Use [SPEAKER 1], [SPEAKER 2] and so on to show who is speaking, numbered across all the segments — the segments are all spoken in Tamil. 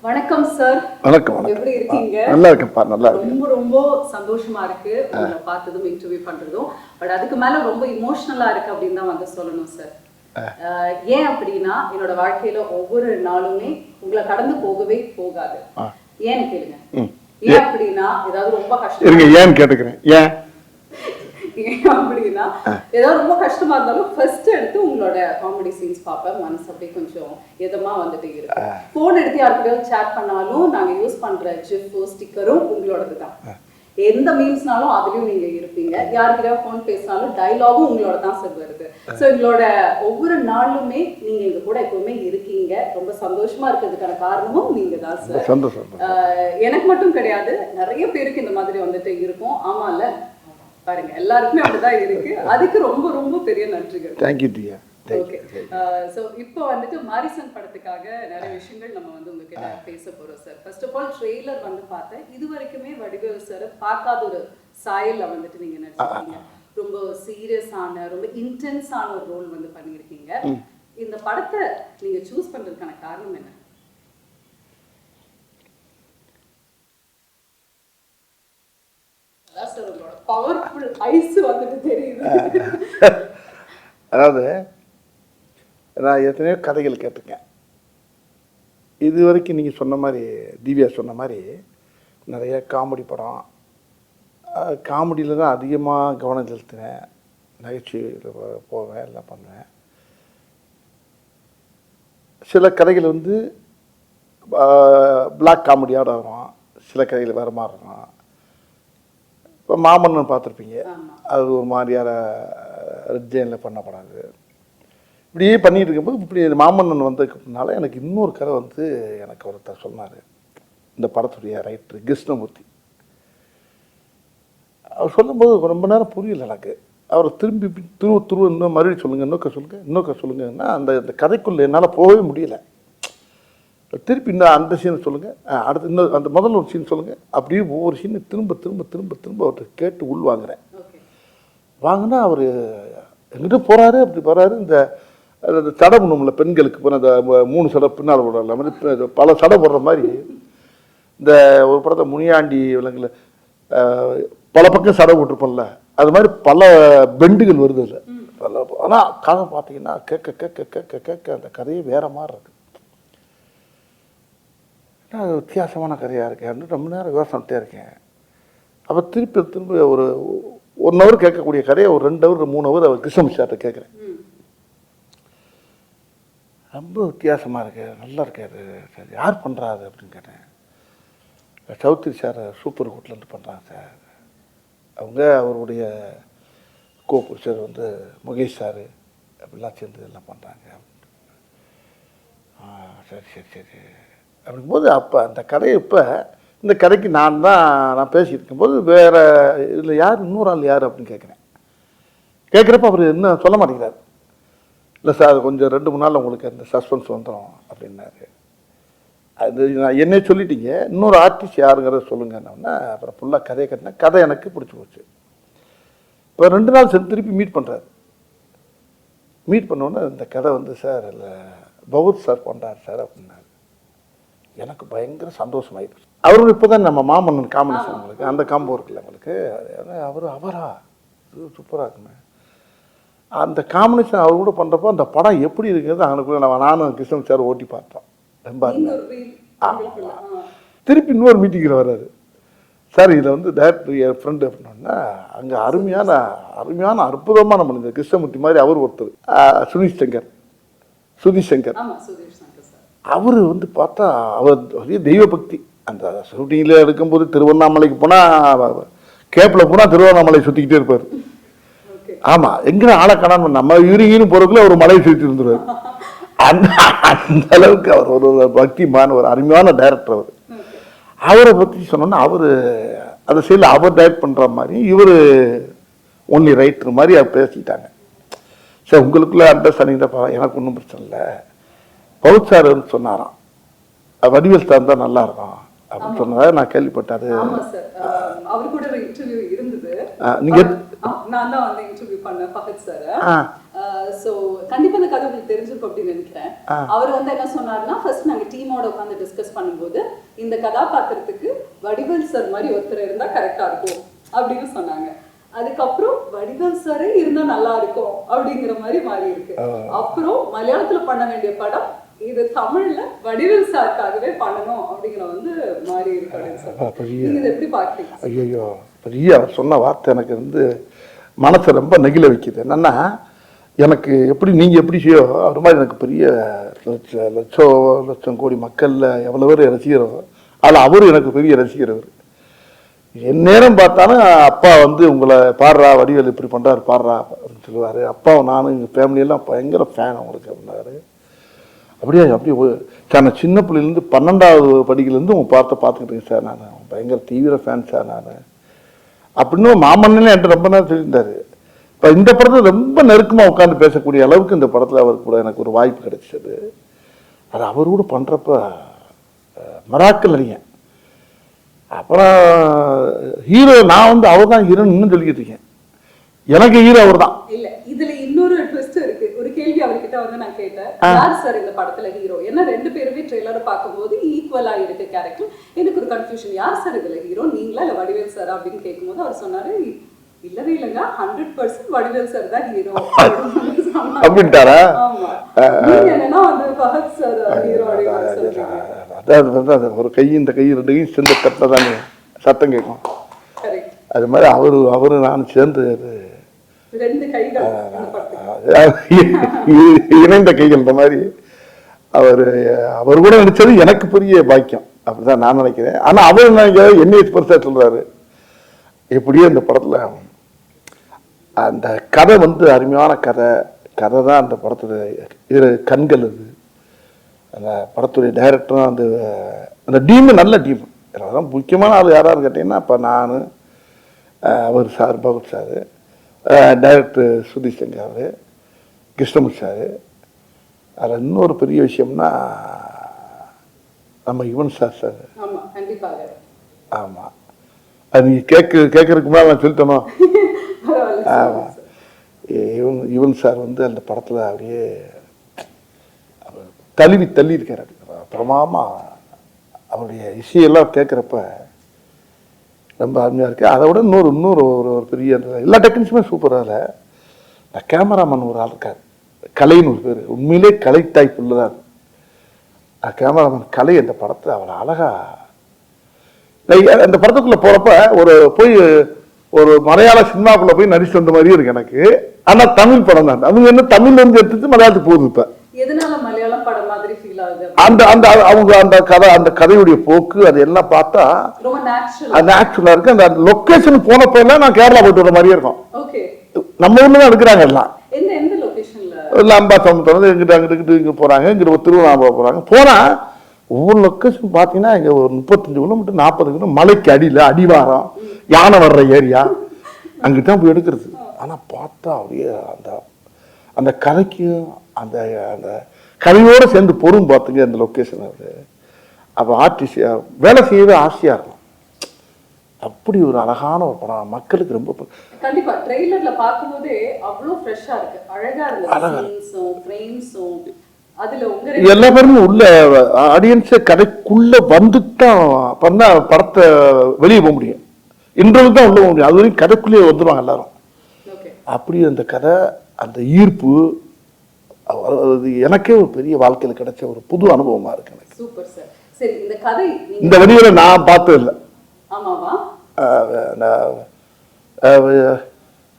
[SPEAKER 1] வணக்கம் சார்.
[SPEAKER 2] வணக்கம்.
[SPEAKER 1] எப்படி இருக்கீங்க?
[SPEAKER 2] நல்லா இருக்கேன்ப்பா. நல்லா இருக்கு.
[SPEAKER 1] ரொம்ப ரொம்ப சந்தோஷமா இருக்கு உங்களை பார்த்ததும் இன்டர்வியூ பண்றதும். பட் அதுக்கு மேல ரொம்ப இமோஷனலா இருக்கு அப்படின்னு தான் வந்து சொல்லணும் சார். ஏன் அப்படின்னா என்னோட வாழ்க்கையில ஒவ்வொரு நாளுமே உங்களை கடந்து போகவே போகாது. ஏன்னு கேளுங்க. ஏன் அப்படின்னா ஏதாவது ரொம்ப கஷ்டம்
[SPEAKER 2] இருங்க, ஏன்னு கேட்டுக்கிறேன். ஏன்
[SPEAKER 1] அப்படின்னா ஏதாவது ரொம்ப கஷ்டமா இருந்தாலும் ஃபர்ஸ்ட் எடுத்து உங்களோட காமெடி சீன்ஸ் பார்ப்பேன். மனசு அப்படியே கொஞ்சம் இதமா வந்துட்டு இருக்கு. போன் எடுத்து யாருக்கிட்டையும் சேட் பண்ணாலும் நாங்க யூஸ் பண்ற ஜிஃப் ஸ்டிக்கரும் உங்களோடது தான். எந்த மீம்ஸ்னாலும் அதுலயும் நீங்க இருப்பீங்க. யாருக்கிட்டையும் போன் பேசினாலும் டைலாகும் உங்களோட தான் சார் வருது. ஸோ எங்களோட ஒவ்வொரு நாளுமே நீங்க எங்க கூட எப்பவுமே இருக்கீங்க. ரொம்ப சந்தோஷமா இருக்கிறதுக்கான காரணமும் நீங்க தான் சார். எனக்கு மட்டும் கிடையாது, நிறைய பேருக்கு இந்த மாதிரி வந்துட்டு இருக்கும். ஆமா இல்ல பாருங்க, எல்லாருக்குமே அப்படிதான் இருக்கு. அதுக்கு ரொம்ப ரொம்ப பெரிய நன்றிகள்.
[SPEAKER 2] தேங்க்யூ டியா.
[SPEAKER 1] ஓகே, சோ இப்போ வந்துட்டு மாரிசன் படத்துக்காக நிறைய விஷயங்கள் நம்ம வந்து உங்ககிட்ட பேச போறோம் sir. First of all trailer வந்து பார்த்தேன். இது வரைக்குமே வடிவேலு சார் பார்க்காத ஒரு சாயல்ல வந்துட்டு நீங்க நடிச்சிருக்கீங்க. ரொம்ப சீரியஸான ரொம்ப இன்டென்ஸான ஒரு ரோல் வந்து பண்ணியிருக்கீங்க. இந்த படத்தை நீங்க சூஸ் பண்றதுக்கான காரணம் என்ன? பவர்ஃபுல் ஐஸ் வந்துட்டு தெரியுது.
[SPEAKER 2] அதாவது நான் எத்தனையோ கதைகள் கேட்டிருக்கேன். இது வரைக்கும் நீங்கள் சொன்ன மாதிரி, திவ்யா சொன்ன மாதிரி நிறைய காமெடி படம், காமெடியில் தான் அதிகமாக கவனம் செலுத்தினேன். நகைச்சுவையில் போவேன், எல்லாம் பண்ணுவேன். சில கதைகள் வந்து பிளாக் காமெடியோட வரும், சில கதைகள் வேறு மாதிரி இருக்கும். இப்போ மாமன்னன் பார்த்துருப்பீங்க, அது ஒரு மாதிரியான ரெட்ஜைனில் பண்ணப்படாது. இப்படியே பண்ணிகிட்டு இருக்கும்போது இப்படி மாமன்னன் வந்ததுக்குனால எனக்கு இன்னொரு கதை வந்து எனக்கு ஒருத்தர் சொன்னார். இந்த படத்துடைய ரைட்டர் கிருஷ்ணமூர்த்தி. அவர் சொல்லும்போது ரொம்ப நேரம் புரியல எனக்கு. அவரை திரும்பி துருவ இன்னும் மறுபடியும் சொல்லுங்கள், இன்னொக்க சொல்லுங்கன்னா அந்த கதைக்குள்ளே என்னால் போகவே முடியல. திருப்பி இன்னும் அந்த சீனை சொல்லுங்கள், அடுத்து இன்னும் அந்த முதல்ல ஒரு சீன் சொல்லுங்கள், அப்படியே ஒவ்வொரு சீனை திரும்ப திரும்ப திரும்ப திரும்ப அவர்கிட்ட கேட்டு உள்வாங்குறேன். வாங்கினா அவர் எங்கிட்ட போகிறாரு, அப்படி போகிறாரு. இந்த சடை பண்ணும்ல பெண்களுக்கு போன அந்த 3 சடை பின்னால் போடுற மாதிரி பல சடை போடுற மாதிரி, இந்த ஒரு படத்தை முனியாண்டி விலங்குல பல பக்கம் சடை போட்டிருப்போம்ல, அது மாதிரி பல பெண்டுகள் வருது இல்லை பல. ஆனால் கதை பார்த்தீங்கன்னா கேட்க கேட்க கேட்க கேட்க அந்த கதையே வேற மாதிரி இருக்கு. அது வித்தியாசமான கதையாக இருக்கேன். ரொம்ப நேரம் யோசனைட்டே இருக்கேன். அப்போ திரும்ப ஒரு 1 ஹவர் கேட்கக்கூடிய கதையை ஒரு 2 ஹவர் 3 ஹவர் அவர் கிருஷ்ணமூர்த்தி கேட்குறேன். ரொம்ப வித்தியாசமாக இருக்கு, நல்லா இருக்காரு சார். யார் பண்ணுறாரு அப்படின்னு கேட்டேன். சௌத்ரி சார் சூப்பர் கூட்லேருந்து பண்ணுறாங்க சார். அவருடைய கோபுருஷர் வந்து முகேஷ் சார் அப்படிலாம் சேர்ந்து எல்லாம் பண்ணுறாங்க. சரி சரி சரி அப்படிங்கும்போது அப்போ அந்த கதையை இப்போ இந்த கதைக்கு நான் பேசிகிட்டு இருக்கும்போது வேறு இதில் யார் இன்னொரு ஆள் யார் அப்படின்னு கேட்குறப்ப அவர் இன்னும் சொல்ல மாட்டேங்கிறார். இல்லை சார் கொஞ்சம் 2-3 நாள் உங்களுக்கு அந்த சஸ்பென்ஸ் வந்துடும் அப்படின்னாரு. அது நான் என்னே சொல்லிட்டீங்க, இன்னொரு ஆர்டிஸ்ட் யாருங்கிறத சொல்லுங்கன்னா அப்புறம் ஃபுல்லாக கதையை கட்டினா கதை எனக்கு பிடிச்சி போச்சு. இப்போ 2 நாள் திருப்பி மீட் பண்ணுறாரு. மீட் பண்ணோன்னே இந்த கதை வந்து சார் இல்லை பௌத் சார் பண்ணுறாரு சார் அப்படின்னாரு. எனக்கு பயங்கர சந்தோஷமாயிடுச்சு. அவரும் இப்போ தான் நம்ம மாமன்னன் காம்பினேஷன் உங்களுக்கு அந்த காம்போ இருக்குல்ல உங்களுக்கு, அவரா சூப்பராக இருக்குமே அந்த காம்பினேஷன் அவர் கூட பண்ணுறப்போ அந்த படம் எப்படி இருக்கிறது அவனுக்குள்ள நானும் கிருஷ்ணன் சார் ஓட்டி பார்த்தோம். ரொம்ப திருப்பி இன்னொரு மீட்டிங்கில் வர்றாரு சார். இதில் வந்து டேரக்டர் என் ஃப்ரெண்டு அப்படின்னா அங்கே அருமையான அற்புதமான மனிதர் கிருஷ்ணமூர்த்தி மாதிரி அவர் ஒருத்தர் சுதீஷ் சங்கர். அவர் வந்து பார்த்தா அவர் தெய்வ பக்தி. அந்த ஷூட்டிங்கில் எடுக்கும்போது திருவண்ணாமலைக்கு போனால் கேப்பில் போனால் திருவண்ணாமலை சுற்றிக்கிட்டே இருப்பார். ஆமாம், எங்கே ஆளை காணாம நம்ம யூரிங்கின்னு போகிறதுக்குள்ள ஒரு மலையை சுற்றி இருந்துருவார். அந்த அளவுக்கு அவர் ஒரு பக்திமான ஒரு அருமையான டைரக்டர். அவரை பற்றி சொன்னோன்னா அவர் அந்த சைடில் அவர் டைரக்ட் பண்ணுற மாதிரி இவர் ஒன்லி ரைட்டர் மாதிரி அவர் பேசிக்கிட்டாங்க. சார் உங்களுக்குள்ள அண்டர்ஸ்டாண்டிங் தான், எனக்கு ஒன்றும் பிரச்சனை இல்லை. பௌத் சார் சொன்னாராம் வடிவேல் சார் தான் நல்லா இருக்கும் அப்படின்னு சொன்னதா நான் கேள்விப்பட்டாரு.
[SPEAKER 1] நீங்க நான் தான் வந்து இன்டர்வியூ பண்ணேன் ஃபஹத் சார். சோ கண்டிப்பா இந்த கதை உங்களுக்கு தெரிஞ்சிருக்கும் அப்படின்னு நினைக்கிறேன். அவர் வந்து என்ன சொன்னாருன்னா, ஃபர்ஸ்ட் நாங்க டீமோட உட்காந்து டிஸ்கஸ் பண்ணும்போது இந்த கதாபாத்திரத்துக்கு வடிவேல் சார் மாதிரி ஒருத்தர் இருந்தா கரெக்டா இருக்கும் அப்படின்னு சொன்னாங்க. அதுக்கப்புறம் வடிவேல் சாரே இருந்தா நல்லா இருக்கும் அப்படிங்கிற மாதிரி மாறி இருக்கு. அப்புறம் மலையாளத்துல பண்ண வேண்டிய படம் இது தமிழ்ல வடிவேல் சாருக்காகவே பண்ணணும் அப்படிங்கிற வந்து மாறி இருக்கு அப்படின்னு சொல்றாங்க. நீங்க இதை எப்படி பாக்குறீங்க?
[SPEAKER 2] ஐயோ, பெரிய அவர் சொன்ன வார்த்தை எனக்கு வந்து மனசை ரொம்ப நெகிழ வைக்குது. என்னன்னா, எனக்கு எப்படி நீங்கள் எப்படி செய்யோ அது மாதிரி எனக்கு பெரிய லட்சம் கோடி மக்களில் எவ்வளோ பேர் ரசிக்கிறோ, அதில் அவரும் எனக்கு பெரிய ரசிக்கிறவர். என் நேரம் பார்த்தாலும் அப்பா வந்து உங்களை பாடுறா, வடிவேல் இப்படி பண்ணுறாரு பாடுறா அப்படின்னு சொல்லுவார். அப்பாவும் நானும் எங்கள் ஃபேமிலியெல்லாம் பயங்கர ஃபேன் அவங்களுக்கு அப்படின்னாரு. அப்படியே சார், நான் சின்ன பிள்ளைலேருந்து 12வது படிக்கிலேருந்து உங்கள் பார்த்துக்கிட்டேங்க சார், நான் பயங்கர தீவிர ஃபேன் சார் நான் அப்படின்னு மாமன்னே என்கிட்ட ரொம்ப நேரம் சொல்லியிருந்தாரு. இப்போ இந்த படத்தில் ரொம்ப நெருக்கமாக உட்காந்து பேசக்கூடிய அளவுக்கு இந்த படத்தில் அவருக்கு கூட எனக்கு ஒரு வாய்ப்பு கிடைச்சது. அது அவர் கூட பண்ணுறப்ப மராக்கல் அறியேன். அப்புறம் ஹீரோ நான் வந்து அவர் தான் ஹீரோன்னு இன்னும் சொல்லிக்கிட்டு இருக்கேன். எனக்கு ஹீரோ அவர் தான்.
[SPEAKER 1] இல்ல, இதுல இன்னொரு ட்விஸ்ட் இருக்கு. ஒரு கேள்வி அவர்கிட்ட வந்து நான் கேட்டேன், யார் சார் இந்த படத்துல ஹீரோ? ஏன்னா 2 பேருமே ட்ரெய்லரை பார்க்கும்போது ஈக்குவலா இருக்கு கேரக்டர். எனக்கு ஒரு கன்ஃபியூஷன், யார் சார் இதுல ஹீரோ, நீங்களா இல்ல வடிவேல் சார் அப்படின்னு கேட்கும்போது அவர் சொன்னாரு, இல்லவே இல்லைங்க, 100% வடிவேல் சார் தான் ஹீரோ
[SPEAKER 2] அப்படின்ட்டாரா?
[SPEAKER 1] ஆமா, நீங்க என்னன்னா வந்து ஃபஹத் சார் ஹீரோ அப்படின்னு சொல்றீங்க.
[SPEAKER 2] அதாவது ஒரு கை இந்த கை 2 கையும் சேர்ந்து கட்டில தானே சத்தம் கேட்கும். அது மாதிரி அவரு நான் சேர்ந்து இணைந்த கைகள் இந்த மாதிரி அவர் கூட நடிச்சது எனக்கு பெரிய பாக்கியம் அப்படிதான் நான் நினைக்கிறேன். ஆனா அவர் என்னைய பெருசா சொல்றாரு. எப்படியோ இந்த படத்துல அந்த கதை வந்து அருமையான கதை தான் அந்த படத்துல கண்கள். அது அந்த படத்துடைய டைரக்டரும் அந்த டீமு நல்ல டீம். அதான் முக்கியமான ஆள் யாரான்னு கேட்டீங்கன்னா இப்போ நான், அவர் sir Bhagavath sir, director Sudheesh Shankar, Krishnamurthy sir. அதில் இன்னொரு பெரிய விஷயம்னா நம்ம யுவன் சார். ஆமாம், அது நீங்கள் கேட்கறதுக்கு மேலே நான் சொல்லிட்டோமா? ஆமாம், யுவன் சார் வந்து அந்த படத்தில் அப்படியே தள்ளி இருக்கார். பிரமாமா அவருடைய இசையெல்லாம் கேட்குறப்ப ரொம்ப அருமையாக இருக்குது. அதை விட இன்னொரு ஒரு பெரிய எல்லா டெக்னிக்ஸுமே சூப்பராக. இந்த கேமராமேன் ஒரு ஆள் இருக்கார், கலைன்னு ஒரு பேர். உண்மையிலே கலை டைப் உள்ளதான் கேமராமேன் கலை. அந்த படத்தை அவர் அழகா அந்த படத்துக்குள்ளே போகிறப்ப ஒரு மலையாள சினிமாக்குள்ளே போய் நடிச்சு வந்த மாதிரியும் இருக்கு எனக்கு. ஆனால் தமிழ் படம் தான். அவங்க என்ன தமிழ்ல இருந்து எடுத்துட்டு மலையாளத்துக்கு போகுது. இப்போ அந்த கதையுடைய போக்கு அது எல்லாம் பார்த்தா நேச்சுரலா இருக்கு. அந்த லொகேஷன் போனப்ப எல்லாம் நான் கேரளா போயிட்டு வர மாதிரியே இருக்கும். நம்ம ஊர்ல தான் எடுக்கிறாங்க எல்லாம். அங்கிட்டு இங்க போறாங்க, இங்க ஒரு திருவண்ணாமலை போனா ஒவ்வொரு லொக்கேஷன் பாத்தீங்கன்னா இங்க ஒரு 35 கிலோமீட்டர் 40 கிலோமீட்டர் மலைக்கு அடியில அடிவாரம் யானை வர்ற ஏரியா அங்கிட்டான் போய் எடுக்கிறது. ஆனா பார்த்தா அப்படியே அந்த கதைக்கும் அந்த கதையோடு சேர்ந்து பொறும் பார்த்துங்க அந்த லொக்கேஷன். அது அப்போ ஆர்டிஸ்ட் வேலை செய்யவே ஆசையாக இருக்கும். அப்படி ஒரு அழகான ஒரு படம், மக்களுக்கு ரொம்ப
[SPEAKER 1] கண்டிப்பா ட்ரெய்லர்ல பாக்கும்போதே அவ்வளவு ஃப்ரெஷ்ஷா இருக்கு, அழகா இருக்கு. சீன்ஸும் ஃப்ரேம்ஸும் அதுல உங்க
[SPEAKER 2] எல்லா பேருமே உள்ள ஆடியன்ஸே கதைக்குள்ள வந்துட்டா பண்ணா படத்தை வெளியே போக முடியும். இன்டர்வியூ தான் உள்ள போக முடியும். அது வரைக்கும் கதைக்குள்ளேயே வந்துடுவாங்க எல்லாரும். அப்படி அந்த கதை, அந்த ஈர்ப்பு எனக்கே ஒரு பெரிய வாழ்க்கையில் கிடைச்ச ஒரு புது அனுபவமா இருக்கு எனக்கு.
[SPEAKER 1] Super sir. சரி, இந்த கதை
[SPEAKER 2] இந்த வழியில நான் பார்த்தது இல்லை.
[SPEAKER 1] ஆமாவா?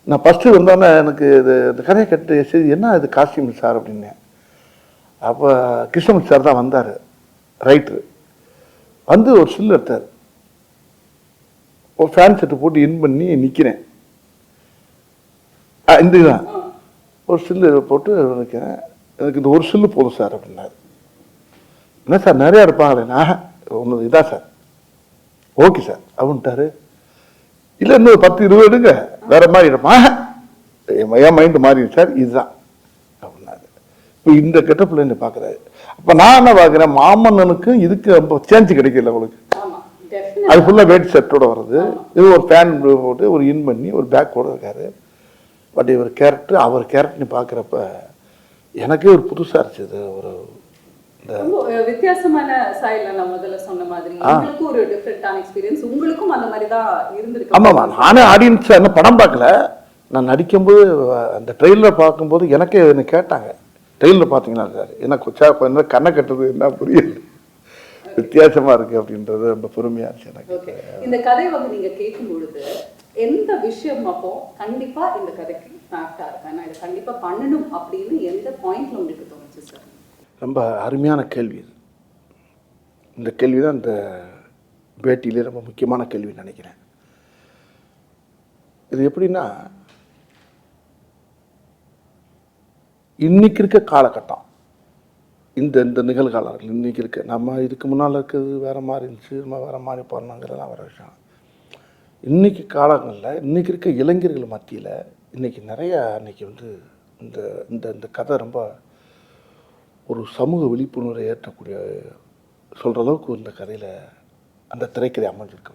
[SPEAKER 2] நான் ஃபர்ஸ்ட் வந்தோன்னே எனக்கு இந்த கதையை கட்டு சரி என்ன இது காஸ்டியூம் சார் அப்படின்னு. அப்போ கிருஷ்ணமூர்த்தி சார் தான் வந்தார், ரைட்ரு. வந்து ஒரு சில்லு எடுத்தார். ஒரு ஃபேன் செட்டு போட்டு இன் பண்ணி நிற்கிறேன். இந்த தான் ஒரு சில்லு போட்டு நிற்கிறேன். எனக்கு இந்த ஒரு சில்லு போதும் சார் அப்படின்னாரு. என்ன சார் நிறையா இருப்பாங்களேண்ணா? ஒன்று இதான் சார். ஓகே சார் அப்படின்ட்டாரு. இல்லை இன்னொரு 10-20 எடுங்க, வேற மாதிரி இருப்பா. என் மைண்டு மாறி சார், இதுதான் அப்படின்னாரு. இப்போ இந்த கெட்டப்பில் என்ன பார்க்குறாரு. அப்போ நான் என்ன பார்க்குறேன், மாமன்னனுக்கும் இதுக்கு ரொம்ப சேஞ்சு கிடைக்கல உங்களுக்கு. அது ஃபுல்லாக வேட் ஷர்ட்டோட வருது. இது ஒரு ஃபேன் போட்டு ஒரு இன் பண்ணி ஒரு பேக்கோடு இருக்காரு. பட் இவர் கேரக்டர் அவர் கேரக்டர்னு பார்க்குறப்ப எனக்கே ஒரு புதுசாக இருந்துச்சு. ஒரு
[SPEAKER 1] ரொம்ப வித்தியாசமான ஸ்டைல்ல நான் முதல்ல சொன்ன மாதிரி உங்களுக்கும் ஒரு டிஃபரெண்டான எக்ஸ்பீரியன்ஸ், உங்களுக்கும் அந்த மாதிரி தான் இருந்திருக்கு.
[SPEAKER 2] ஆமாம்மா, நானே ஆடியன்ஸ் என்ன படம் பார்க்கல, நான் நடிக்கும்போது அந்த ட்ரெயிலர் பார்க்கும்போது எனக்கே என்ன கேட்டாங்க, ட்ரெயிலர் பார்த்தீங்களா சார், என்ன கொச்சா என்ன கண்ணை கட்டுறது என்ன புரியல, வித்தியாசமா இருக்கு அப்படின்றது ரொம்ப பெருமையா இருந்துச்சு எனக்கு.
[SPEAKER 1] இந்த கதை வந்து நீங்க கேட்கும் பொழுது எந்த விஷயம் அப்போ கண்டிப்பா இந்த கதைக்கு ஆப்டா இருக்கேன், நான் இதை கண்டிப்பா பண்ணணும் அப்படின்னு எந்த பாயிண்ட்ல உங்களுக்கு தோணுச்சு சார்?
[SPEAKER 2] ரொம்ப அருமையான கேள்வி இது. இந்த கேள்வி தான் இந்த பேட்டியிலே ரொம்ப முக்கியமான கேள்வின்னு நினைக்கிறேன். இது எப்படின்னா, இன்னைக்கு இருக்க காலகட்டம், இந்த இந்த நிகழ்காலங்கள் இன்னைக்கு இருக்க, நம்ம இதுக்கு முன்னால் இருக்கிறது வேற மாதிரி இருந்துச்சு, நம்ம வேற மாதிரி போடணுங்கிறதெல்லாம் வர விஷயம். இன்னைக்கு காலங்களில் இன்னைக்கு இருக்க இளைஞர்கள் மத்தியில் இன்னைக்கு நிறைய இன்னைக்கு வந்து இந்த இந்த இந்த கதை ரொம்ப ஒரு சமூக விழிப்புணர்வை ஏற்றக்கூடிய சொல்கிற அளவுக்கு இந்த கதையில் அந்த திரைக்கதை அமைஞ்சிருக்கு.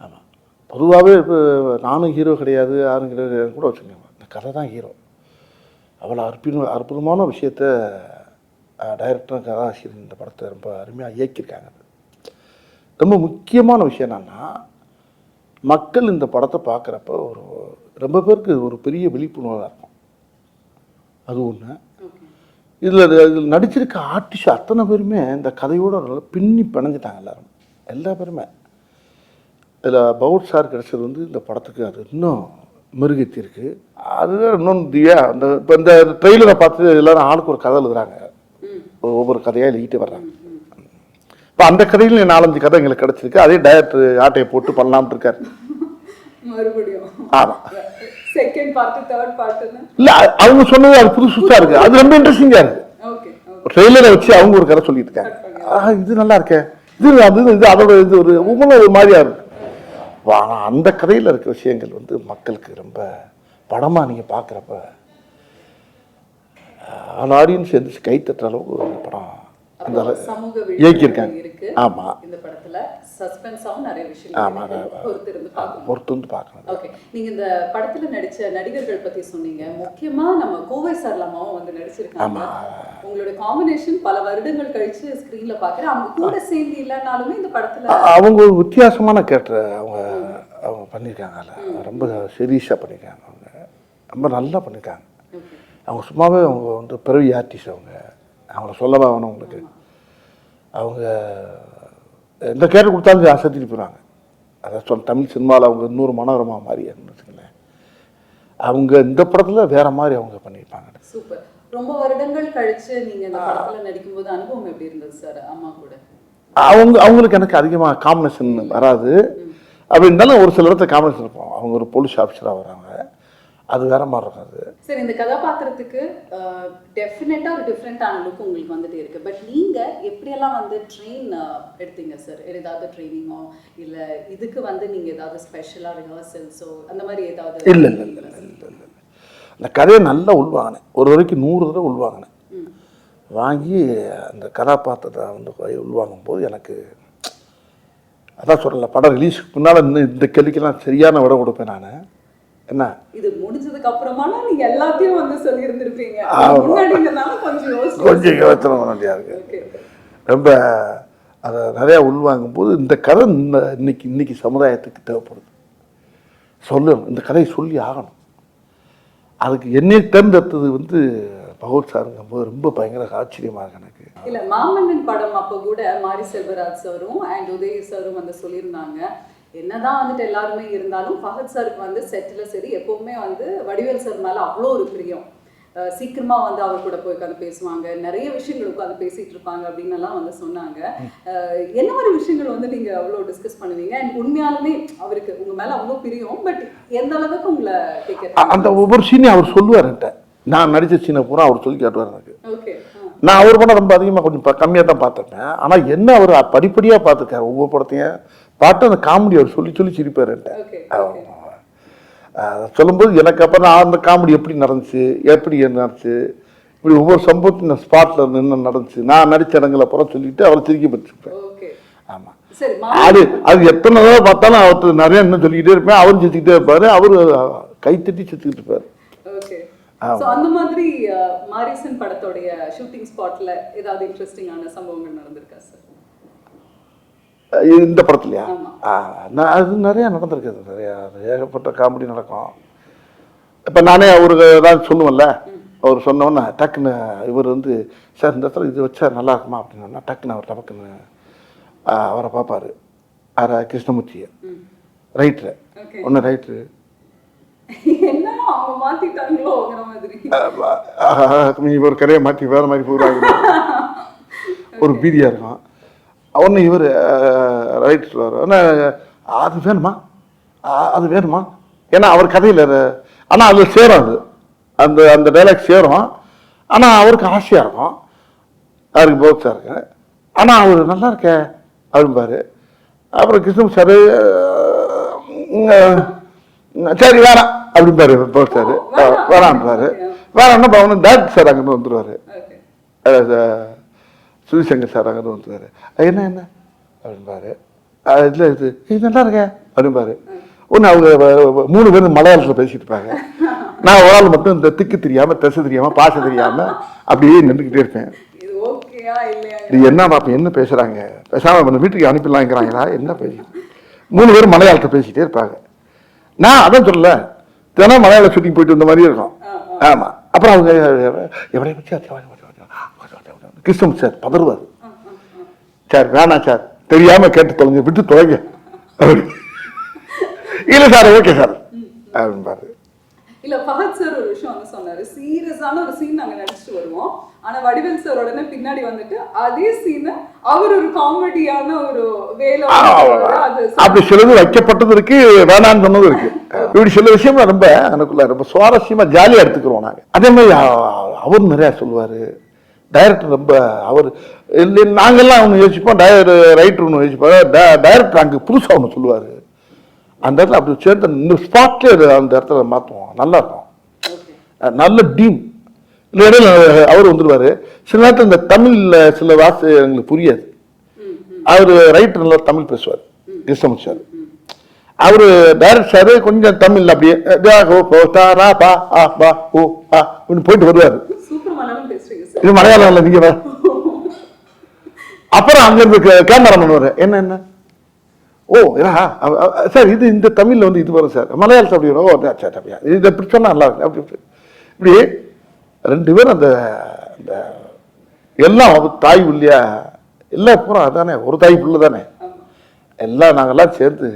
[SPEAKER 2] ஆமாம், பொதுவாகவே இப்போ நானும் ஹீரோ கிடையாது, யாரும் கிடையாது கூட வச்சுக்கோங்க, இந்த கதை தான் ஹீரோ. அவ்வளோ அற்புதமான விஷயத்த டைரக்டரும் கதாசிரியர் இந்த படத்தை ரொம்ப அருமையாக இயக்கியிருக்காங்க. ரொம்ப முக்கியமான விஷயம் என்னன்னா, மக்கள் இந்த படத்தை பார்க்குறப்ப ஒரு ரொம்ப பேருக்கு ஒரு பெரிய விழிப்புணர்வாக இருக்கும். அது ஒன்று. இதில் நடிச்சிருக்க ஆர்டிஸ்ட் அத்தனை பேருமே இந்த கதையோடு நல்லா பின்னி பிணைஞ்சிட்டாங்க எல்லாரும், எல்லா பேருமே. இதில் பவுட் சார் கிடைச்சது வந்து இந்த படத்துக்கு அது இன்னும் மெருகேற்றி இருக்குது. அதுதான் இன்னொன்று அந்த இப்போ இந்த ட்ரெயிலரை பார்த்து எல்லோரும் ஆளுக்கு ஒரு கதை எழுதுறாங்க, ஒவ்வொரு கதையாக எழுதிட்டு வர்றாங்க. இப்போ அந்த கதையில் 4-5 கதை எங்களுக்கு கிடச்சிருக்கு. அதே டைரக்டர் ஆட்டையை போட்டு பண்ணலாம்னு இருக்காரு
[SPEAKER 1] மறுபடியும்.
[SPEAKER 2] ஆமாம்,
[SPEAKER 1] செகண்ட் பார்ட் தேர்ட் பார்ட்னு
[SPEAKER 2] இல்லை, அவங்க சொன்னது அது புதுசாக இருக்குது, அது ரொம்ப இன்ட்ரெஸ்டிங்காக இருக்குது. ட்ரெயிலரை வச்சு அவங்க ஒரு கதை சொல்லிட்டு இருக்காங்க, இது நல்லா இருக்கே, இது அது இது அதோட இது ஒரு ஒவ்வொரு மாதிரியா இருக்கு. ஆனால் அந்த கதையில் இருக்க விஷயங்கள் வந்து மக்களுக்கு ரொம்ப படமாக நீங்கள் பார்க்குறப்ப அந்த ஆடியன்ஸ் எந்திரிச்சு கை தட்டுற அளவுக்கு அந்த படம் அந்த இயக்கியிருக்காங்க. ஆமாம்,
[SPEAKER 1] இந்த படத்துல சஸ்பென்ஸாவும் நிறைய விஷயங்கள்
[SPEAKER 2] பொறுத்து வந்து பார்க்கணும்.
[SPEAKER 1] ஓகே, நீங்க இந்த படத்துல நடிச்ச நடிகர்கள் பத்தி சொன்னீங்க, முக்கியமா நம்ம கோவை சரளமாவும் வந்து நடிச்சிருக்காங்க. உங்களோட காம்பினேஷன் பல வருடங்கள் கழிச்சு ஸ்கிரீன்ல பாக்குறேன். அவங்க கூட சேர்ந்து இல்லைனாலுமே இந்த படத்துல
[SPEAKER 2] அவங்க ஒரு வித்தியாசமான கேரக்டர் அவங்க பண்ணியிருக்காங்கல்ல, ரொம்ப சீரியஸாக பண்ணியிருக்காங்க, அவங்க ரொம்ப நல்லா பண்ணியிருக்காங்க. அவங்க சும்மாவே அவங்க வந்து பிறவி ஆர்டிஸ்ட், அவங்கள சொல்லவா வேணும் உங்களுக்கு. அவங்க எந்த கேரக்டர் கொடுத்தாலும் அசத்திட்டு போகிறாங்க. அதை தமிழ் சினிமாவில் அவங்க இன்னொரு மனோரமா மாதிரி வச்சுக்கங்களேன். அவங்க இந்த படத்தில் வேற மாதிரி அவங்க பண்ணியிருப்பாங்க.
[SPEAKER 1] சூப்பர். ரொம்ப வருடங்கள் கழிச்சு நீங்க இந்த படத்துல நடிக்கும்போது அனுபவம் எப்படி இருந்தது சார் அம்மா கூட?
[SPEAKER 2] அவங்களுக்கு எனக்கு அதிகமாக காம்பினேஷன் வராது. அப்படி இருந்தாலும் ஒரு சில இடத்துல காம்பினேஷன் இருப்போம். அவங்க ஒரு போலீஸ் ஆஃபீஸராக வராங்க, அது வேற மாதிரி இருக்காது.
[SPEAKER 1] சரி, இந்த கதாபாத்திரத்துக்கு டெஃபினட்டா ஒரு டிஃப்ரெண்டான லுக் உங்களுக்கு வந்துட்டே இருக்கு. பட் நீங்க எப்படியெல்லாம் வந்து ட்ரெயின் எடுத்தீங்க சார்? ஏதாவது ட்ரைனிங்கோ இல்ல இதுக்கு வந்து நீங்க ஏதாவது ஸ்பெஷலா ரிஹர்சல்ஸோ அந்த மாதிரி ஏதாவது?
[SPEAKER 2] இல்லை இல்லை இல்லை இல்லை இல்லை, அந்த கதையை நல்லா உள்வாங்கினேன். ஒரு வரைக்கும் 100 தடவை உள்வாங்கினேன். வாங்கி அந்த கதாபாத்திரத்தை வந்து உள்வாங்கும் போது எனக்கு அதான் சொல்லலை, படம் ரிலீஸுக்கு முன்னால் இந்த கேள்விக்கெல்லாம் சரியான விட கொடுப்பேன் நான். என்ன
[SPEAKER 1] இது முடிஞ்சதுக்கு அப்புறமா நீங்க எல்லாத்தையும் வந்து சொல்லி இருந்திருப்பீங்க,
[SPEAKER 2] கொஞ்சம் யோசனை வேண்டியா இருக்கு. ரொம்ப அதை நிறையா உள்வாங்கும் போது இந்த கதை இன்னைக்கு சமுதாயத்துக்கு தேவைப்படுது, சொல்லணும், இந்த கதையை சொல்லி ஆகணும். அதுக்கு என்னை தேர்ந்தெடுத்தது வந்து பகவத் சாருங்கும் போது ரொம்ப பயங்கர ஆச்சரியமா இருக்கு எனக்கு.
[SPEAKER 1] இல்ல, மாமன்னன் படம் அப்போ கூட மாரி செல்வராஜ் சாரும் அண்ட் உதய சாரும் வந்து சொல்லியிருந்தாங்க, என்னதான் வந்துட்டு எல்லாருமே இருந்தாலும் ஃபஹத் சாருக்கு வந்து செட்டில் சரி எப்பவுமே வந்து வடிவேல் சார் மேலே அவ்வளோ ஒரு பிரியம். சீக்கிரமா வந்து அவர் கூட போய் உட்காந்து பேசுவாங்க, நிறைய விஷயங்கள் உட்காந்து பேசிட்டு இருப்பாங்க அப்படின்னு எல்லாம் வந்து சொன்னாங்க. என்ன மாதிரி விஷயங்கள் வந்து நீங்க அவ்வளோ டிஸ்கஸ் பண்ணுவீங்க? அண்ட் உண்மையாலுமே அவருக்கு உங்க மேல அவ்வளோ பிரியம், பட் எந்த அளவுக்கு உங்களை
[SPEAKER 2] அந்த ஒவ்வொரு சீனையும் அவர் சொல்லுவார்கிட்ட, நான் நடித்த சீனை பூரா அவர் சொல்லி காட்டுவார் எனக்கு.
[SPEAKER 1] ஓகே,
[SPEAKER 2] நான் அவர் படம் ரொம்ப அதிகமாக கொஞ்சம் கம்மியாக தான் பார்த்துருப்பேன். ஆனால் என்ன அவர் படிப்படியாக பார்த்துருக்காரு, ஒவ்வொரு படத்தையும் பார்த்து அந்த காமெடி அவர் சொல்லி சொல்லி சிரிப்பார் என்கிட்ட. சொல்லும்போது எனக்கு அப்புறம் நான் அந்த காமெடி எப்படி நடந்துச்சு, எப்படி நடந்துச்சு, இப்படி ஒவ்வொரு சம்பவத்தையும் நான் ஸ்பாட்டில் என்ன நடந்துச்சு, நான் நடித்த இடங்களை அப்புறம் சொல்லிட்டு அவரை சிரிக்க பற்றிருப்பேன். ஆமாம், அது எத்தனை தடவை பார்த்தாலும் அவர்கிட்ட நிறைய இன்னும் சொல்லிக்கிட்டே இருப்பேன், அவரும் சிரிச்சுக்கிட்டே இருப்பார். அவர் கைத்தட்டி செத்துக்கிட்டு இருப்பார்.
[SPEAKER 1] ஓகே. சோ அந்த மாதிரி மாரிசன் படத்தோட ஷூட்டிங் ஸ்பாட்ல ஏதாவது இன்ட்ரஸ்டிங்கான சம்பவங்கள் நடந்திருக்கா சார்?
[SPEAKER 2] இந்த படத்துலையா? அது நிறையா நடந்திருக்குது. நிறையா ஏகப்பட்ட காமெடி நடக்கும். இப்போ நானே அவருக்கு ஏதாவது சொல்லுவேன்ல, அவர் சொன்னோன்னா டக்குன்னு இவர் வந்து சார் இந்த இடத்துல இது வச்சா நல்லா இருக்குமா அப்படின்னா டக்குன்னு அவர் டக்குன்னு அவரை பார்ப்பார். யாரை? கிருஷ்ணமூர்த்தியை, ரைட்ரு. ஒன்று ரைட்ரு இவர் கரையை மாற்றி வேறு மாதிரி போகிறாங்க. ஒரு பீதியாக இருக்கும். ஒன்று இவர் ரைட் சொல்லுவார், ஆனால் அது வேணுமா, அது வேணுமா, ஏன்னா அவர் கதையில் ஆனால் அது சேரும், அது அந்த அந்த டைலாக் சேரும். ஆனால் அவருக்கு ஆசையாக இருக்கும், அவருக்கு போக்ஸாக இருக்கு. ஆனால் அவர் நல்லா இருக்க அப்படிம்பாரு. அப்புறம் கிருஷ்ணன் சார் சரி வேணாம் அப்படிம்பாரு. போக்ஸாரு வேணான்றாரு. வேணான்னா பவனு டேரக்டர் சார் அங்கேருந்து வந்துடுவார். சுதிசங்கர் சார் அங்கே வந்துருவாரு. என்ன என்ன அப்படின்பாரு. இல்லை இது நல்லா இருக்க அப்படின்பாரு. ஒன்று அவங்க 3 பேரும் மலையாளத்தில் பேசிட்டு இருப்பாங்க. நான் ஒரு ஆள் மட்டும் இந்த திக்கு தெரியாமல், திசை தெரியாமல், பாசை தெரியாமல் அப்படியே நின்றுக்கிட்டே இருப்பேன். இது என்ன பார்ப்பேன், என்ன பேசுகிறாங்க, பேசாமல் வீட்டுக்கு அனுப்பிடலாங்கிறாங்களா, என்ன பேசி 3 பேரும் மலையாளத்தை பேசிகிட்டே இருப்பாங்க. நான் அதான் சொல்லல, தினம் மலையாள ஷூட்டிங் போயிட்டு வந்த மாதிரி இருக்கும். ஆமாம். அப்புறம் அவங்க எவரைய பற்றி கிருஷ்ணன் சார் பதறுவார். சார் வேணாம் சார், தெரியாம கேட்டு தொலைங்க, விட்டு தொலைங்க. இல்லை சார் ஓகே சார் அப்படின்பாரு.
[SPEAKER 1] இல்ல ஃபஹத் சார் ஒரு விஷயம் வந்து சொன்னாரு, சீரியஸான ஒரு சீன் நாங்க நடிச்சிட்டு வருவோம், ஆனா வடிவேல் சார் உடனே பின்னாடி வந்துட்டு அதே சீனை அவர் ஒரு காமெடியான ஒரு வேலை
[SPEAKER 2] அப்படி சிலது வைக்கப்பட்டது இருக்கு, வேணான்னு சொன்னது இருக்கு. இப்படி சில விஷயம் ரொம்ப எனக்குள்ள ரொம்ப சுவாரஸ்யமா ஜாலியா எடுத்துக்கிறோம் நாங்க. அதே மாதிரி அவர் நிறைய சொல்லுவாரு. டைரக்டர் ரொம்ப அவர் இல்லை, நாங்கள்லாம் ஒன்று யோசிப்போம், ரைட்டர் ஒன்று யோசிப்போம், டைரக்டர் அங்கே புதுசாக ஒன்று சொல்லுவார். அந்த இடத்துல அப்படி சேர்ந்து இந்த ஸ்பாட்லேயே அந்த இடத்துல மாற்றுவோம், நல்லா இருக்கும், நல்ல டீம். இல்லை இடையில அவர் வந்துடுவார். சில நேரத்தில் இந்த தமிழில் சில வார்த்தை எங்களுக்கு புரியாது. அவர் ரைட்டர் நல்லா தமிழ் பேசுவார், கிருஷ்ணமூர்த்தி சார். அவர் டைரக்டர் சார் கொஞ்சம் தமிழ் அப்படியே போயிட்டு வருவார். இது மலையாளம் இல்லை, நீங்க அப்புறம் அங்க இருந்து கேமரா பண்ணுவாரு. என்ன என்ன ஓ சார் இது இந்த தமிழ்ல வந்து இது வரும் சார், மலையாளத்தில் அப்படி வரும். ஓ சார் அப்படியா, இது எப்படி சொன்னா நல்லா இருக்கு அப்படி இப்படி 2 பேரும் அந்த அந்த எல்லாம் தாய் இல்லையா, எல்லாம் பூரா அதானே, ஒரு தாய் புள்ள தானே, எல்லாம் நாங்கெல்லாம் சேர்ந்து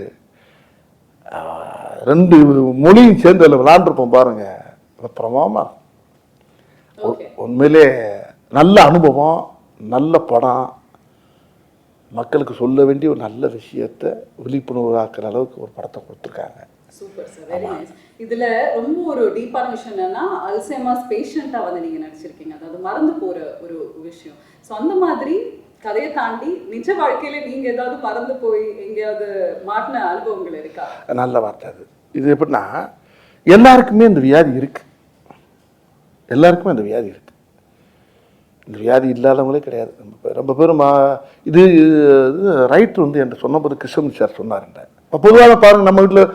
[SPEAKER 2] 2 மொழியும் சேர்ந்து அதில் விளாண்டுருப்போம் பாருங்க. பிரமாமா, உண்மையிலே நல்ல அனுபவம், நல்ல படம், மக்களுக்கு சொல்ல வேண்டிய ஒரு நல்ல விஷயத்த விழிப்புணர்வாக்குற அளவுக்கு ஒரு படத்தை கொடுத்துருக்காங்க.
[SPEAKER 1] Super sir, very nice. இதுல ரொம்ப ஒரு டீப்பான விஷயம் என்னன்னா, அல்சைமர்ஸ் பேஷண்டா வந்து நீங்க நடிச்சிருக்கீங்க, அதாவது மறந்து போற ஒரு விஷயம். ஸோ அந்த மாதிரி கதையை தாண்டி நிஜ வாழ்க்கையில நீங்க ஏதாவது மறந்து போய் எங்கேயாவது மாட்டின அனுபவங்கள் இருக்கா?
[SPEAKER 2] நல்ல வார்த்தை அது. இது எப்படின்னா, எல்லாருக்குமே இந்த வியாதி இருக்கு, எல்லாருக்குமே அந்த வியாதி இருக்கு. இந்த வியாதி இல்லாதவங்களே கிடையாது. ரொம்ப பேரும் இது ரைட்டர் வந்து என்கிட்ட சொன்னபோது கிருஷ்ணன் சார் சொன்னாருன்ற. இப்போ பொதுவாக பாருங்கள், நம்ம வீட்டில்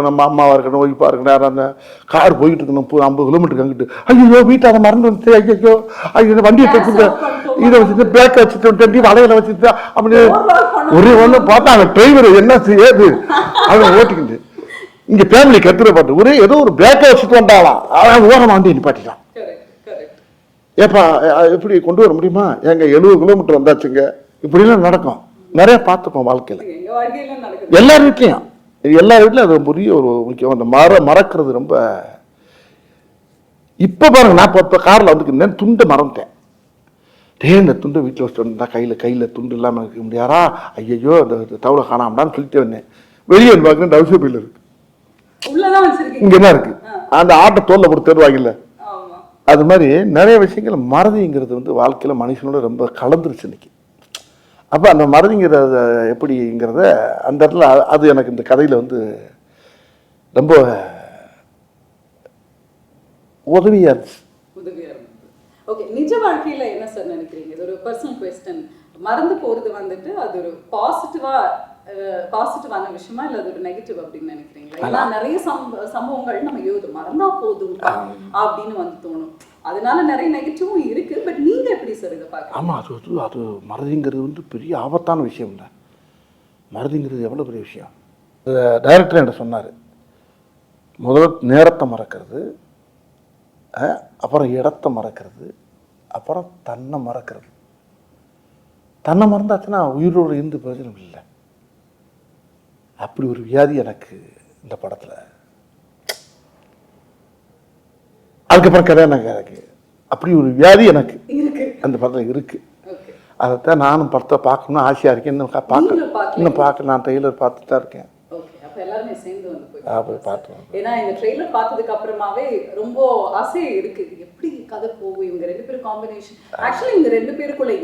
[SPEAKER 2] நம்ம அம்மாவாக இருக்கணும், ஒய்ஃபாக இருக்கணும், யாராக அந்த கார் போயிட்டு இருக்கணும் 50 கிலோமீட்டருக்கு அங்கிட்டு, ஐயோ வீட்டில் அதை மறந்து வந்துச்சு, ஐயோ ஐயோ வண்டியை வச்சுட்டு இதை வச்சுட்டு பேக்கை வச்சுட்டு வலையில வச்சுட்டு அப்படி ஒரே ஒன்று பார்த்தா அந்த டிரைவர் என்ன செய்யாது அவன் ஓட்டிக்கிட்டு இங்கே ஃபேமிலி கத்துற பாட்டு ஒரே ஏதோ ஒரு பேக்கை வச்சுட்டு வந்தாலாம், அவன் ஓரமாக வண்டி நிப்பாட்டிக்கலாம். ஏப்பா எப்படி கொண்டு வர முடியுமா, எங்க 70 கிலோமீட்டர் வந்தாச்சுங்க. இப்படிலாம் நடக்கும், நிறைய பார்த்துப்போம் வாழ்க்கையில், எல்லார் வீட்லையும். எல்லார் வீட்லையும் அது பெரிய ஒரு முக்கியம். அந்த மறக்கிறது ரொம்ப. இப்போ பாருங்க, நான் இப்போ காரில் வந்துருந்தேன், துண்டை மறந்துட்டேன். இந்த துண்டை வீட்டில் வச்சுட்டு வந்தா கையில் துண்டு இல்லாமல் இருக்க முடியாரா, ஐயோ அந்த தவளை காணாமடான்னு சொல்லிட்டு வந்தேன். வெளியே வந்து பார்க்குறேன், டவுசர் பையில் இருக்கு, இங்கே என்ன இருக்கு, அந்த ஆட்டை தோல்ல போட்டு தருவாங்கல்ல, அது மாதிரி நிறைய விஷயங்கள் மறதிங்கிறது வந்து வாழ்க்கையில் மனுஷனோட ரொம்ப கலந்துருச்சு இன்னைக்கு. அப்போ அந்த மறதிங்கிறத எப்படிங்கிறத அந்த இடத்துல அது எனக்கு இந்த கதையில் வந்து ரொம்ப உதவியாக இருந்துச்சு.
[SPEAKER 1] ஓகே, நிஜ வாழ்க்கையில என்ன சார் நினைக்கிறீங்க? இது ஒரு பர்சனல் குவெஸ்டன். மறந்து போறது வந்துட்டு அது ஒரு பாசிட்டிவான விஷயமா இல்ல அது ஒரு நெகட்டிவ் அப்படின்னு நினைக்கிறீங்களா? ஏன்னா நிறைய சம்பவங்கள் நம்ம மறந்தா போதும் அப்படின்னு வந்து தோணும். அதனால நிறைய நெகட்டிவும் இருக்கு. பட் நீங்க எப்படி சார் இதை பார்க்க?
[SPEAKER 2] ஆமாம், அது மறதிங்கிறது வந்து பெரிய ஆபத்தான விஷயம் இல்லை. மறதிங்கிறது எவ்வளோ பெரிய விஷயம். டைரக்டர் என்கிட்ட சொன்னார், முதல்ல நேரத்தை மறக்கிறது, அப்புறம் இடத்த மறக்கிறது, அப்புறம் தன்னை மறக்கிறது. தன்னை மறந்தாச்சுன்னா உயிரோடு இருந்து பிரயோஜனம் இல்லை. அப்படி ஒரு வியாதி எனக்கு இந்த படத்தில். அதுக்கப்புறம் கல்யாணம் எனக்கு அப்படி ஒரு வியாதி எனக்கு அந்த படத்தில் இருக்கு. அதைத்தான் நானும் படத்தை பார்க்கணும்னு ஆசையாக இருக்கேன். இன்னும் பார்க்க நான் ட்ரெய்லர் பார்த்துட்டு தான் இருக்கேன்.
[SPEAKER 1] எல்லாருமே சேர்ந்து வந்து
[SPEAKER 2] போய் பார்த்தோம்.
[SPEAKER 1] ஏன்னா இந்த ட்ரெய்லர் பார்த்ததுக்கு அப்புறமாவே ரொம்ப ஆசையே இருக்கு, எப்படி கதை போகும், இவங்க ரெண்டு பேரும் காம்பினேஷன். ஆக்சுவலி இவங்க ரெண்டு பேருக்குள்ள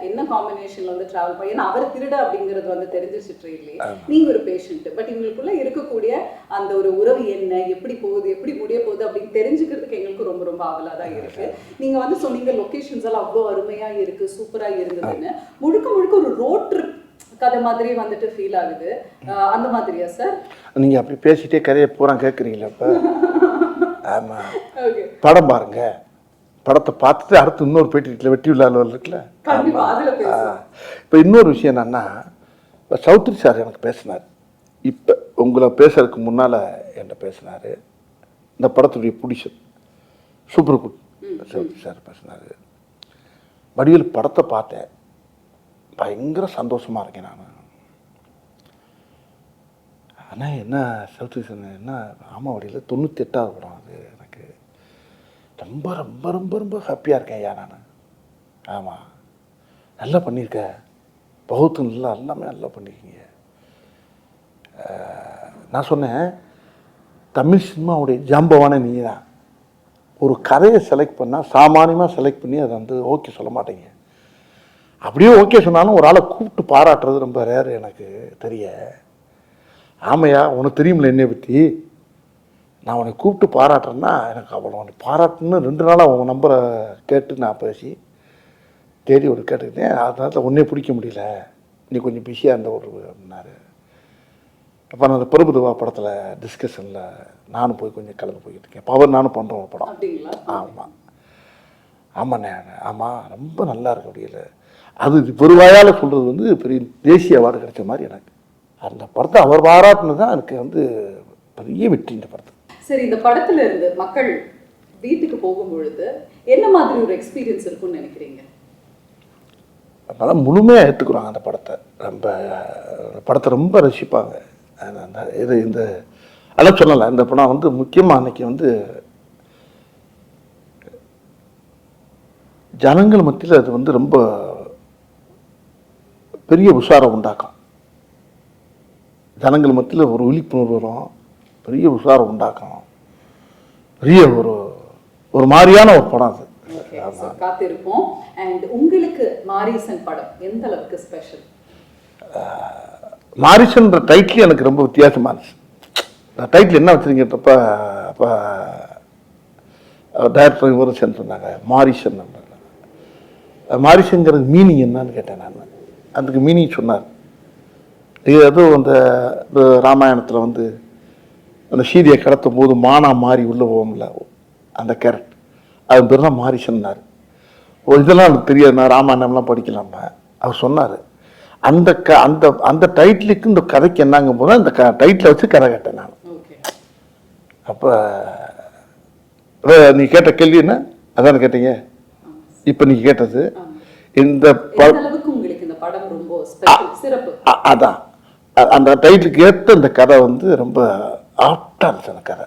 [SPEAKER 1] என்ன காம்பினேஷன்ல வந்து டிராவல் பண்ணி, ஏன்னா அவர் திருட அப்படிங்கிறது வந்து தெரிஞ்சிச்சு ட்ரெயிலே, நீங்க ஒரு பேஷண்ட். பட் இவங்களுக்குள்ள இருக்கக்கூடிய அந்த ஒரு உறவு என்ன, எப்படி போகுது, எப்படி முடிய போகுது அப்படின்னு தெரிஞ்சுக்கிறதுக்கு எங்களுக்கு ரொம்ப ரொம்ப ஆவலா தான் இருக்கு. நீங்க வந்து சொன்னீங்க லொகேஷன்ஸ் எல்லாம் அவ்வளோ அருமையா இருக்கு, சூப்பரா இருந்ததுன்னு. முழுக்க ஒரு ரோட் ட்ரிப் கதை மாதிரி வந்துட்டு ஃபீல் ஆகுது. அந்த மாதிரியா சார்?
[SPEAKER 2] நீங்க அப்படி பேசிட்டே கதையை பூரா கேட்குறீங்களா? இப்போ ஆமாம், படம் பாருங்க. படத்தை பார்த்துட்டு அடுத்து இன்னொரு பேட்டி இருக்குல்ல, வெட்டி உள்ள இருக்குல்ல. இப்போ இன்னொரு விஷயம் என்னன்னா, சௌத்ரி சார் எனக்கு பேசினார். இப்போ உங்களை பேசுறதுக்கு முன்னால் என்கிட்ட பேசினார். இந்த படத்துடைய producer super good Choudhary sir பேசினார். வடிவேல் படத்தை பார்த்தேன், பயங்கர சந்தோஷமாக இருக்கேன் நான். ஆனால் என்ன சௌத்ரி சார் என்ன ராமாவடியில் 98வது படம் அது. எனக்கு ரொம்ப ரொம்ப ரொம்ப ரொம்ப ஹாப்பியாக இருக்கேன் ஐயா நான். ஆமாம், நல்லா பண்ணியிருக்க, பகுத்து எல்லாமே நல்லா பண்ணியிருக்கீங்க. நான் சொன்னேன், தமிழ் சினிமாவுடைய ஜாம்பவான நீங்கள் தான். ஒரு கதையை செலக்ட் பண்ணால் சாமானியமாக செலக்ட் பண்ணி அதை வந்து ஓகே சொல்ல மாட்டீங்க. அப்படியே ஓகே சொன்னாலும் ஒரு ஆளை கூப்பிட்டு பாராட்டுறது ரொம்ப ரேர் எனக்கு தெரிய. ஆமையா, உனக்கு தெரியுமில்ல என்னை பற்றி, நான் உன்னை கூப்பிட்டு பாராட்டுறேன்னா எனக்கு அவ்வளோ உன்னை பாராட்டுன்னு 2 நாளாக உன் நம்பரை கேட்டு நான் பேசி தேடி ஒரு கேட்டுக்கிட்டேன். அதனால ஒன்றே பிடிக்க முடியல, நீ கொஞ்சம் பிஸியாக இருந்த ஒரு அப்படின்னாரு. அப்போ நான் அந்த பிரபுதேவா படத்தில் டிஸ்கஷனில் நானும் போய் கொஞ்சம் கலந்து போய்கிட்டு இருக்கேன். பவர் நானும் பண்ணுறோம் ஒரு படம். ஆமாம் ஆமாண்ணே, ஆமாம் ரொம்ப நல்லா இருக்கு. அப்படியில அது பெருவாயால் சொல்கிறது வந்து பெரிய தேசிய அவார்டு கிடைச்ச மாதிரி எனக்கு. அந்த படத்தை அவர் பாராட்டுனது தான் எனக்கு வந்து பெரிய வெற்றி இந்த படத்தை.
[SPEAKER 1] சரி, இந்த படத்துல இருந்து மக்கள் வீட்டுக்கு போகும் பொழுது என்ன மாதிரி ஒரு எக்ஸ்பீரியன்ஸ் இருக்கும்னு நினைக்கிறீங்க?
[SPEAKER 2] அதனால் முழுமையாக ஏற்றுக்குறாங்க அந்த படத்தை. படத்தை ரொம்ப ரசிப்பாங்க. இது இந்த அதெல்லாம் சொல்லலை. இந்த படம் வந்து முக்கியமாக அன்னைக்கு வந்து ஜனங்கள் மத்தியில் அது வந்து ரொம்ப பெரிய உஷாரம் உண்டாக்கும். ஜனங்கள் மத்தியில் ஒரு விழிப்புணர்வு வரும், பெரிய உஷாரம் உண்டாக்கும். பெரிய ஒரு மாதிரியான ஒரு படம் அது.
[SPEAKER 1] காத்திருப்போம். அண்ட் உங்களுக்கு மாரிசன் படம் எந்த அளவுக்கு ஸ்பெஷல்?
[SPEAKER 2] மாரிசன்ற டைட்டில் எனக்கு ரொம்ப வித்தியாசமாக இருந்துச்சு. டைட்டில் என்ன வச்சுருங்கப்ப அப்போ டைரக்டர் இவரும் சேர்ந்து சொன்னாங்க மாரிசன். மாரிசன்கிறது மீனிங் என்னன்னு கேட்டேன் நான். அதுக்கு மீனிங் சொன்னார். இது அதுவும் அந்த ராமாயணத்தில் வந்து அந்த சீதையை கடத்தும் போது மானா மாறி உள்ளே போகும்ல, அந்த கேரக்டர், அது பேர் தான் மாரிசன்னார். இதெல்லாம் எனக்கு தெரியாது, நான் ராமாயணம்லாம் படிக்கலாமா. அவர் சொன்னார் அந்த அந்த அந்த டைட்டிலுக்கு இந்த கதைக்கு என்னங்கும் போது அந்த டைட்டிலை வச்சு கதை கேட்டேன் நான். அப்போ நீ கேட்ட கேள்வி என்ன அதான் கேட்டீங்க. இப்போ நீங்கள் கேட்டது இந்த அதான் அந்த டைட்டிலுக்கு ஏற்ற இந்த கதை வந்து ரொம்ப ஆப்டாக இருந்துச்சு. அந்த கதை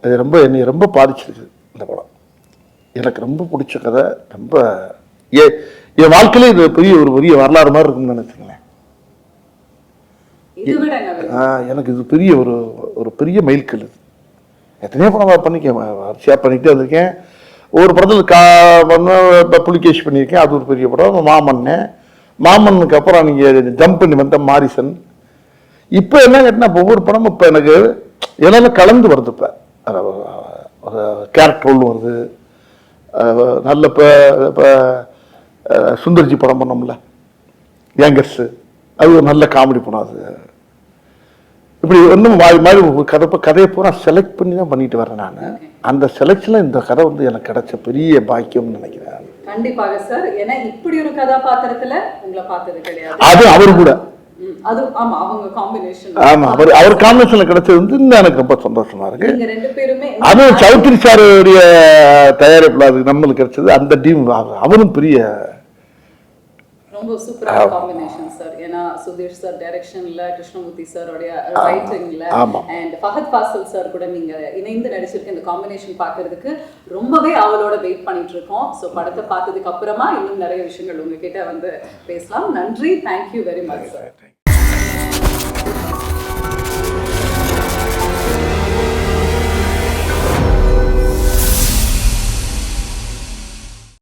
[SPEAKER 2] அது ரொம்ப என்னை ரொம்ப பாதிச்சிருக்கு. இந்த படம் எனக்கு ரொம்ப பிடிச்ச கதை. ரொம்ப என் வாழ்க்கையில இது பெரிய வரலாறு மாதிரி இருக்குன்னு நினைச்சுங்களேன். எனக்கு இது பெரிய ஒரு பெரிய மைல்கல். இது எத்தனையோ படம் ஷேர் பண்ணிக்கிட்டே வந்திருக்கேன். ஒரு படத்தில் புலிகேஷ் பண்ணியிருக்கேன், அது ஒரு பெரிய படம். மாமன்னுக்கு அப்புறம் நீங்கள் ஜம்ப் பண்ணி வந்த மாரிசன். இப்போ என்ன கேட்டினா ஒவ்வொரு படமும் இப்போ எனக்கு எல்லாமே கலந்து வருது. இப்போ ஒரு கேரக்டர் ரோல் வருது, நல்ல இப்போ சுந்தர்ஜி படம் பண்ணோம்ல யங்கர்ஸு, அது ஒரு நல்ல காமெடி படம். அது இப்படி ஒன்றும் மாதிரி கதையை பூரா செலக்ட் பண்ணி தான் பண்ணிட்டு வரேன் நான். அந்த செலெக்ஷனில் இந்த கதை வந்து எனக்கு கிடைச்ச பெரிய பாக்கியம்னு நினைக்கிறேன்.
[SPEAKER 1] கண்டிப்பாக சார். ஏன்னா இப்படி ஒரு கதாபாத்திரத்துல உங்களை பார்த்தது கிடையாது.
[SPEAKER 2] அது அவர் கூட
[SPEAKER 1] அது ஆமா, அவங்க காம்பினேஷன்.
[SPEAKER 2] ஆமா, அவர் காம்பினேஷன்ல கிடைச்சது வந்து இன்னும் எனக்கு ரொம்ப சந்தோஷமா இருக்கு.
[SPEAKER 1] நீங்க ரெண்டு பேருமே
[SPEAKER 2] அதுவும் சௌத்ரி சாருடைய தயாரிப்புல அது நம்மளுக்கு கிடைச்சது. அந்த டீம் அவரும் பெரிய
[SPEAKER 1] ரொம்ப சூப்பரான காம்பினேஷன் சார். ஏன்னா சுதீர் சார் டைரக்ஷன்ல, கிருஷ்ணமூர்த்தி சாரோடைய ரைட்டிங்ல அண்ட் ஃபஹத் ஃபாசில் சார் கூட நீங்க இணைந்து நடிச்சிருக்க இந்த காம்பினேஷன் பார்க்கிறதுக்கு ரொம்பவே அவளோட வெயிட் பண்ணிட்டு இருக்கோம். ஸோ படத்தை பார்த்ததுக்கு அப்புறமா இன்னும் நிறைய விஷயங்கள் உங்ககிட்ட வந்து பேசலாம். நன்றி, தேங்க்யூ வெரி மச் சார்.